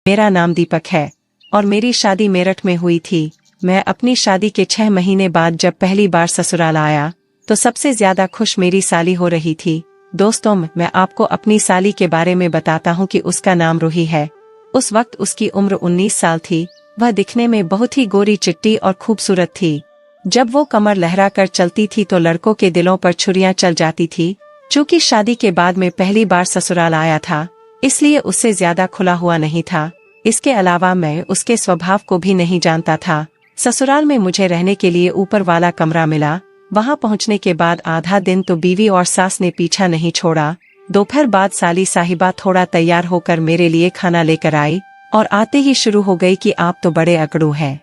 मेरा नाम दीपक है और मेरी शादी मेरठ में हुई थी। मैं अपनी शादी के 6 महीने बाद जब पहली बार ससुराल आया तो सबसे ज्यादा खुश मेरी साली हो रही थी। दोस्तों, मैं आपको अपनी साली के बारे में बताता हूँ कि उसका नाम रूही है। उस वक्त उसकी उम्र 19 साल थी। वह दिखने में बहुत ही गोरी चिट्टी और खूबसूरत थी। जब वो कमर लहरा कर चलती थी तो लड़कों के दिलों पर छुरियां चल जाती थी। चूंकि शादी के बाद में पहली बार ससुराल आया था, इसलिए उससे ज्यादा खुला हुआ नहीं था। इसके अलावा मैं उसके स्वभाव को भी नहीं जानता था। ससुराल में मुझे रहने के लिए ऊपर वाला कमरा मिला। वहां पहुंचने के बाद आधा दिन तो बीवी और सास ने पीछा नहीं छोड़ा। दोपहर बाद साली साहिबा थोड़ा तैयार होकर मेरे लिए खाना लेकर आई और आते ही शुरू हो गई कि आप तो बड़े अकड़ू हैं।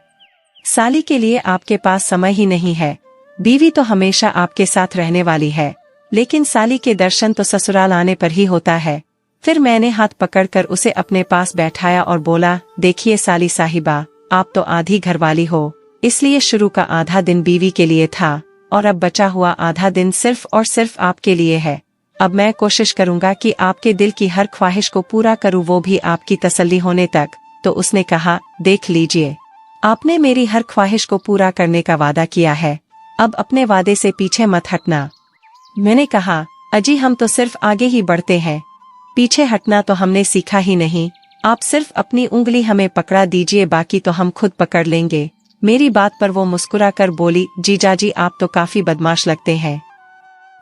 साली के लिए आपके पास समय ही नहीं है। बीवी तो हमेशा आपके साथ रहने वाली है, लेकिन साली के दर्शन तो ससुराल आने पर ही होता है। फिर मैंने हाथ पकड़कर उसे अपने पास बैठाया और बोला, देखिए साली साहिबा, आप तो आधी घरवाली हो, इसलिए शुरू का आधा दिन बीवी के लिए था और अब बचा हुआ आधा दिन सिर्फ और सिर्फ आपके लिए है। अब मैं कोशिश करूंगा कि आपके दिल की हर ख्वाहिश को पूरा करूं, वो भी आपकी तसल्ली होने तक। तो उसने कहा, देख लीजिए, आपने मेरी हर ख्वाहिश को पूरा करने का वादा किया है, अब अपने वादे से पीछे मत हटना। मैंने कहा, अजी हम तो सिर्फ आगे ही बढ़ते हैं, पीछे हटना तो हमने सीखा ही नहीं। आप सिर्फ अपनी उंगली हमें पकड़ा दीजिए, बाकी तो हम खुद पकड़ लेंगे। मेरी बात पर वो मुस्कुरा कर बोली, जीजाजी आप तो काफी बदमाश लगते हैं।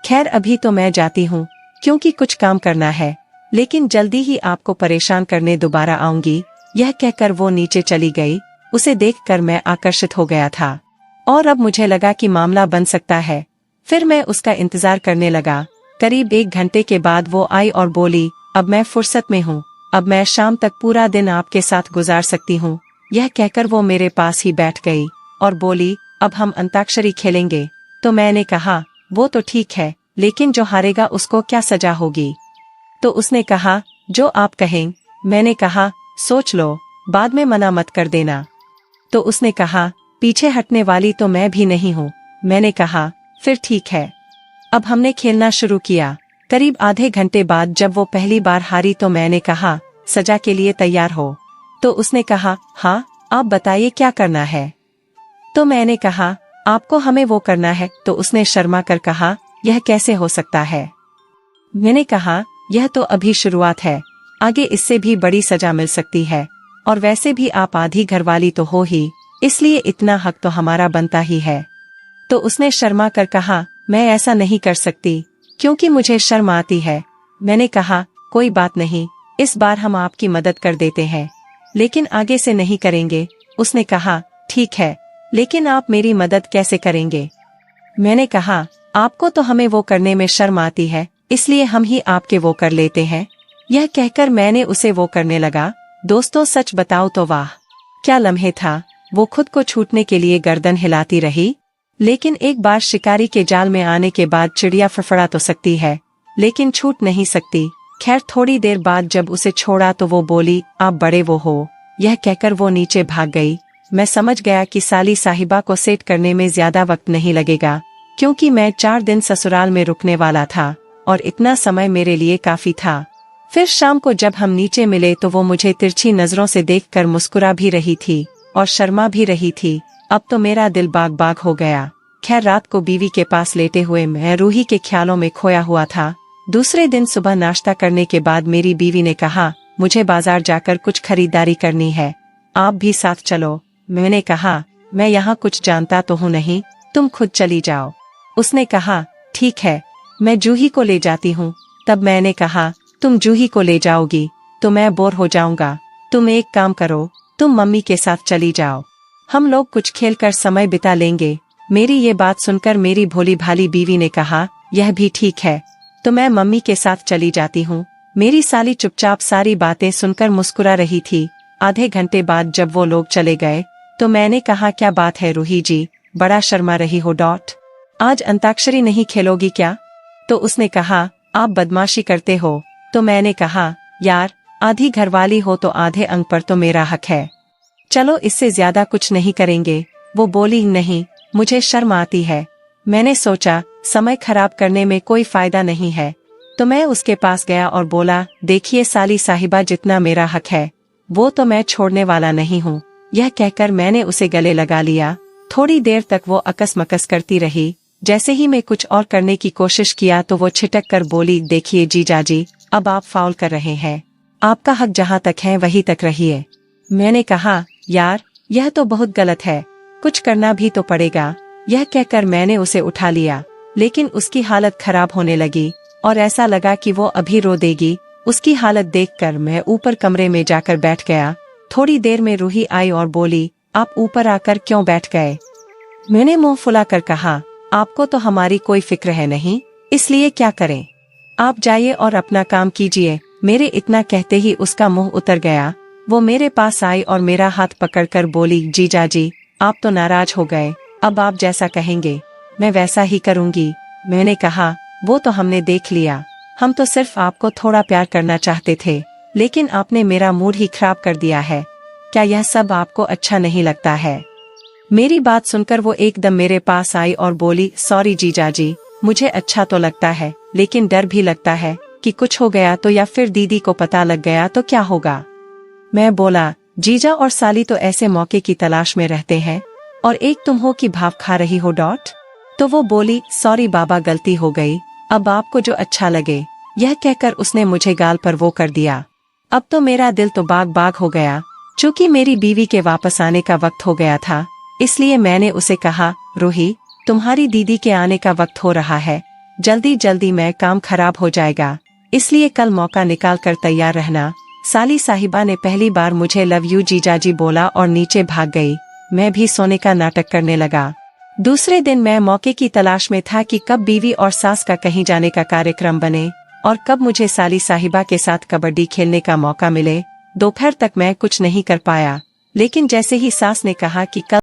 खैर अभी तो मैं जाती हूँ क्योंकि कुछ काम करना है, लेकिन जल्दी ही आपको परेशान करने दोबारा आऊंगी। यह कहकर वो नीचे चली गई। उसे देखकर मैं आकर्षित हो गया था और अब मुझे लगा कि मामला बन सकता है। फिर मैं उसका इंतजार करने लगा। करीब 1 घंटे के बाद वो आई और बोली, अब मैं फुर्सत में हूँ, अब मैं शाम तक पूरा दिन आपके साथ गुजार सकती हूँ। यह कहकर वो मेरे पास ही बैठ गई और बोली, अब हम अंताक्षरी खेलेंगे। तो मैंने कहा, वो तो ठीक है, लेकिन जो हारेगा उसको क्या सजा होगी? तो उसने कहा, जो आप कहें। मैंने कहा, सोच लो, बाद में मना मत कर देना। तो उसने कहा, पीछे हटने वाली तो मैं भी नहीं हूँ। मैंने कहा, फिर ठीक है। अब हमने खेलना शुरू किया। करीब आधे घंटे बाद जब वो पहली बार हारी तो मैंने कहा, सजा के लिए तैयार हो? तो उसने कहा, हाँ, आप बताइए क्या करना है? तो मैंने कहा, आपको हमें वो करना है। तो उसने शर्मा कर कहा, यह कैसे हो सकता है? मैंने कहा, यह तो अभी शुरुआत है, आगे इससे भी बड़ी सजा मिल सकती है, और वैसे भी आप आधी घरवाली तो हो ही, इसलिए इतना हक तो हमारा बनता ही है। तो उसने शर्मा कर कहा, मैं ऐसा नहीं कर सकती क्योंकि मुझे शर्म आती है। मैंने कहा, कोई बात नहीं, इस बार हम आपकी मदद कर देते हैं, लेकिन आगे से नहीं करेंगे। उसने कहा, ठीक है, लेकिन आप मेरी मदद कैसे करेंगे? मैंने कहा, आपको तो हमें वो करने में शर्म आती है, इसलिए हम ही आपके वो कर लेते हैं। यह कहकर मैंने उसे वो करने लगा। दोस्तों सच बताओ तो वाह, क्या लम्हे था। वो खुद को छूटने के लिए गर्दन हिलाती रही, लेकिन एक बार शिकारी के जाल में आने के बाद चिड़िया फड़फड़ा तो सकती है, लेकिन छूट नहीं सकती। खैर थोड़ी देर बाद जब उसे छोड़ा तो वो बोली, आप बड़े वो हो। यह कहकर वो नीचे भाग गई। मैं समझ गया कि साली साहिबा को सेट करने में ज्यादा वक्त नहीं लगेगा, क्योंकि मैं 4 दिन ससुराल में रुकने वाला था और इतना समय मेरे लिए काफी था। फिर शाम को जब हम नीचे मिले तो वो मुझे तिरछी नजरों से देखकर मुस्कुरा भी रही थी और शर्मा भी रही थी। अब तो मेरा दिल बाग बाग हो गया। खैर रात को बीवी के पास लेटे हुए मैं रूही के ख्यालों में खोया हुआ था। दूसरे दिन सुबह नाश्ता करने के बाद मेरी बीवी ने कहा, मुझे बाजार जाकर कुछ खरीदारी करनी है, आप भी साथ चलो। मैंने कहा, मैं यहाँ कुछ जानता तो हूँ नहीं, तुम खुद चली जाओ। उसने कहा, ठीक है, मैं जूही को ले जाती हूँ। तब मैंने कहा, तुम जूही को ले जाओगी तो मैं बोर हो जाऊंगा। तुम एक काम करो, तुम मम्मी के साथ चली जाओ, हम लोग कुछ खेल कर समय बिता लेंगे। मेरी ये बात सुनकर मेरी भोली भाली बीवी ने कहा, यह भी ठीक है, तो मैं मम्मी के साथ चली जाती हूँ। मेरी साली चुपचाप सारी बातें सुनकर मुस्कुरा रही थी। आधे घंटे बाद जब वो लोग चले गए तो मैंने कहा, क्या बात है रूही जी, बड़ा शर्मा रही हो। आज अंताक्षरी नहीं खेलोगी क्या? तो उसने कहा, आप बदमाशी करते हो। तो मैंने कहा, यार आधी घरवाली हो तो आधे अंक पर तो मेरा हक है, चलो इससे ज्यादा कुछ नहीं करेंगे। वो बोली, नहीं, मुझे शर्म आती है। मैंने सोचा समय खराब करने में कोई फायदा नहीं है, तो मैं उसके पास गया और बोला, देखिए साली साहिबा, जितना मेरा हक है वो तो मैं छोड़ने वाला नहीं हूँ। यह कहकर मैंने उसे गले लगा लिया। थोड़ी देर तक वो अकस-मकस करती रही। जैसे ही मैं कुछ और करने की कोशिश किया तो वो छिटक कर बोली, देखिए जीजाजी, अब आप फाउल कर रहे हैं। आपका हक जहाँ तक है वहीं तक रहिए। मैंने कहा, यार यह तो बहुत गलत है, कुछ करना भी तो पड़ेगा। यह कहकर मैंने उसे उठा लिया, लेकिन उसकी हालत खराब होने लगी और ऐसा लगा कि वो अभी रो देगी। उसकी हालत देखकर मैं ऊपर कमरे में जाकर बैठ गया। थोड़ी देर में रूही आई और बोली, आप ऊपर आकर क्यों बैठ गए? मैंने मुंह फुलाकर कहा, आपको तो हमारी कोई फिक्र है नहीं, इसलिए क्या करें, आप जाइए और अपना काम कीजिए। मेरे इतना कहते ही उसका मुंह उतर गया। वो मेरे पास आई और मेरा हाथ पकड़कर बोली, जीजाजी आप तो नाराज हो गए, अब आप जैसा कहेंगे मैं वैसा ही करूंगी। मैंने कहा, वो तो हमने देख लिया, हम तो सिर्फ आपको थोड़ा प्यार करना चाहते थे, लेकिन आपने मेरा मूड ही खराब कर दिया है। क्या यह सब आपको अच्छा नहीं लगता है? मेरी बात सुनकर वो एकदम मेरे पास आई और बोली, सॉरी जीजाजी, मुझे अच्छा तो लगता है, लेकिन डर भी लगता है कि कुछ हो गया तो, या फिर दीदी को पता लग गया तो क्या होगा। मैं बोला, जीजा और साली तो ऐसे मौके की तलाश में रहते हैं और एक तुम हो कि भाव खा रही हो डॉट। तो वो बोली, सॉरी बाबा, गलती हो गई, अब आपको जो अच्छा लगे। यह कहकर उसने मुझे गाल पर वो कर दिया। अब तो मेरा दिल तो बाग बाग हो गया। चूंकि मेरी बीवी के वापस आने का वक्त हो गया था, इसलिए मैंने उसे कहा, रूही तुम्हारी दीदी के आने का वक्त हो रहा है, जल्दी जल्दी में काम खराब हो जाएगा, इसलिए कल मौका निकाल कर तैयार रहना। साली साहिबा ने पहली बार मुझे लव यू जीजाजी बोला और नीचे भाग गई। मैं भी सोने का नाटक करने लगा। दूसरे दिन मैं मौके की तलाश में था कि कब बीवी और सास का कहीं जाने का कार्यक्रम बने और कब मुझे साली साहिबा के साथ कबड्डी खेलने का मौका मिले। दोपहर तक मैं कुछ नहीं कर पाया, लेकिन जैसे ही सास ने कहा कि कल